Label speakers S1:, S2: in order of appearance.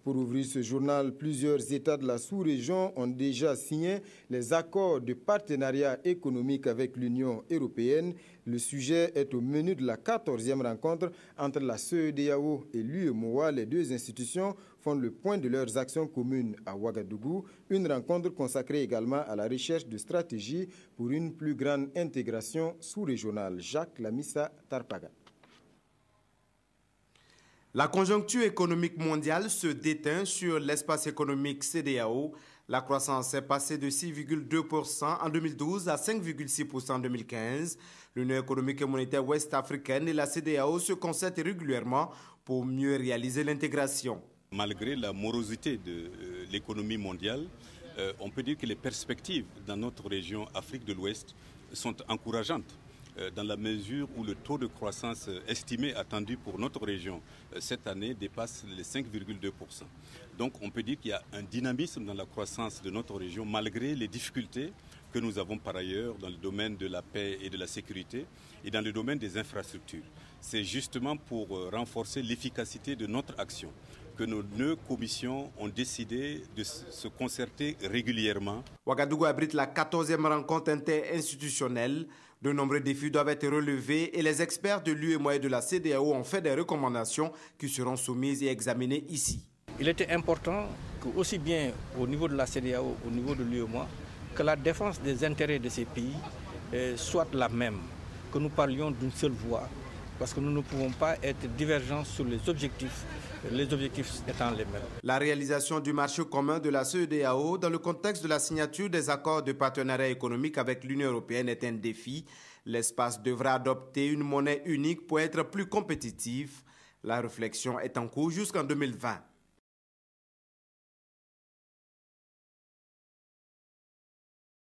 S1: Pour ouvrir ce journal, plusieurs États de la sous-région ont déjà signé les accords de partenariat économique avec l'Union européenne. Le sujet est au menu de la 14e rencontre entre la CEDEAO et l'UEMOA. Les deux institutions font le point de leurs actions communes à Ouagadougou. Une rencontre consacrée également à la recherche de stratégies pour une plus grande intégration sous-régionale. Jacques Lamissa Tarpaga.
S2: La conjoncture économique mondiale se déteint sur l'espace économique CEDEAO. La croissance est passée de 6,2% en 2012 à 5,6% en 2015. L'Union économique et monétaire ouest-africaine et la CEDEAO se concertent régulièrement pour mieux réaliser l'intégration.
S3: Malgré la morosité de l'économie mondiale, on peut dire que les perspectives dans notre région Afrique de l'Ouest sont encourageantes, dans la mesure où le taux de croissance estimé attendu pour notre région cette année dépasse les 5,2%. Donc on peut dire qu'il y a un dynamisme dans la croissance de notre région malgré les difficultés que nous avons par ailleurs dans le domaine de la paix et de la sécurité et dans le domaine des infrastructures. C'est justement pour renforcer l'efficacité de notre action que nos deux commissions ont décidé de se concerter régulièrement.
S2: Ouagadougou abrite la 14e rencontre interinstitutionnelle. De nombreux défis doivent être relevés et les experts de l'UEMOA et de la CEDEAO ont fait des recommandations qui seront soumises et examinées ici.
S4: Il était important que, aussi bien au niveau de la CEDEAO, au niveau de l'UEMOA, que la défense des intérêts de ces pays soit la même, que nous parlions d'une seule voix, parce que nous ne pouvons pas être divergents sur les objectifs étant les mêmes.
S2: La réalisation du marché commun de la CEDEAO dans le contexte de la signature des accords de partenariat économique avec l'Union européenne est un défi. L'espace devra adopter une monnaie unique pour être plus compétitif. La réflexion est en cours jusqu'en 2020.